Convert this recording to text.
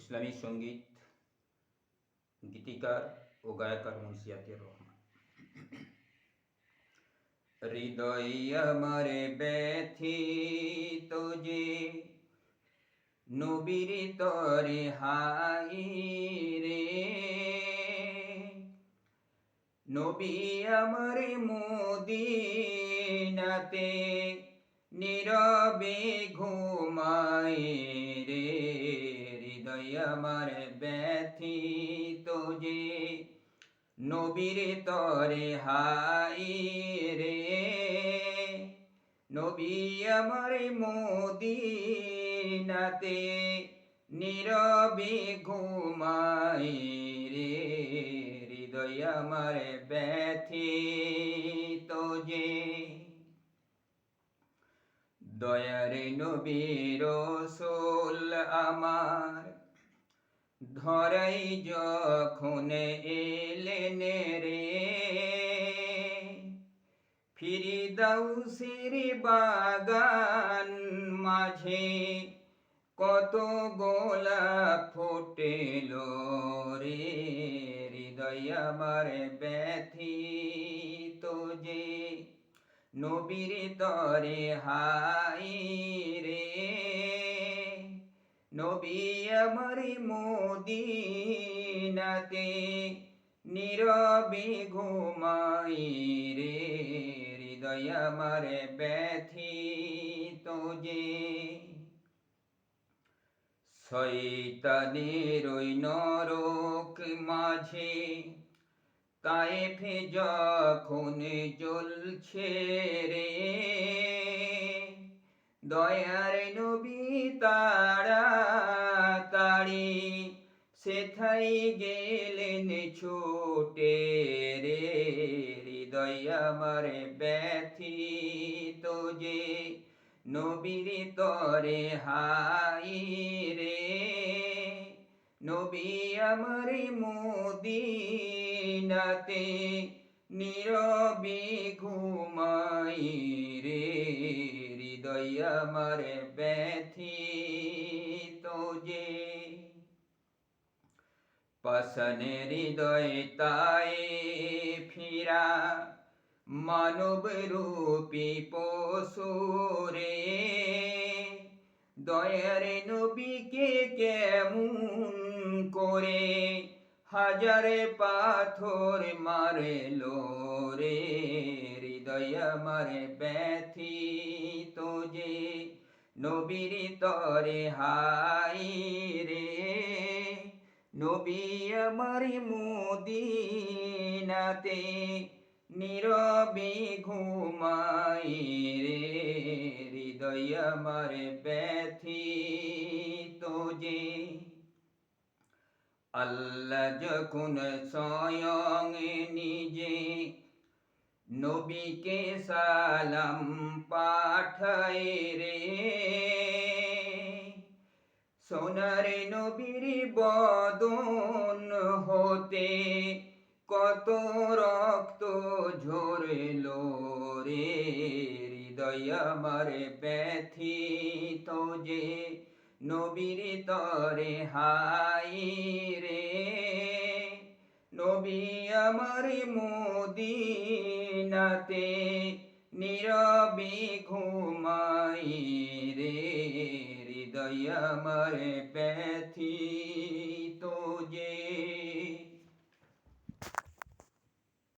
ইসলামী সঙ্গীত গীতিকার ও গায়িকার মুন্সিয়াতুর রহমান। হৃদয় আমার ব্যথিত যে নবীর তরে হাই রে, নবী আমার মদিনাতে নীরবে ঘুমায় রে। হৃদয় আমার ব্যথিত যে নবীর তরে হাই রে, নবী আমার মদিনাতে নীরবে ঘুমায় রে। হৃদয় আমার ব্যথিত যে দয়ার নবী রাসূল আমার ধরাই যখন এলেন রে, ফিরদাউসের বাগান মাঝে কত গোলাপ ফুটেল রে। হৃদয় আমার ব্যথিত যে নবীর তরে হাই রে, নবী আমার মদিনাতে নীরবে ঘুমাই রে। হৃদয় আমার ব্যথিত যে শয়তানের ওই নরক মাঝে তায়েফে যখন জ্বলছে রে, দয়ার নবী তাড়াতাড়ি সেথায় গেলেন ছুটে রে। হৃদয় আমার ব্যথিত যে নবীর তরে হাই রে, নবী আমার মদিনাতে নীরবে ঘুমাই রে। হৃদয় আমার ব্যথিত যে পাষাণে হৃদয় তাই ফিরা মানব রূপী পশু রে, দয়ার নবীকে কেমন করে হাজারে পাথর মারল রে। হৃদয় আমার ব্যথিত যে নবীর তরে হাই রে, নবী আমার মদিনাতে নীরবে ঘুমাই রে। হৃদয় আমার ব্যথিত যে আল্লাহ যখন স্বয়ং নিজে নবীকে সালাম পাঠায় রে, সোনার নবীর বদন হতে কত রক্ত ঝরল রে। হৃদয় আমার ব্যথিত যে নবীর তরে হাই রে, নবী আমার মদিনাতে নীরবে ঘুমাই রে। হৃদয় আমার ব্যথিত যে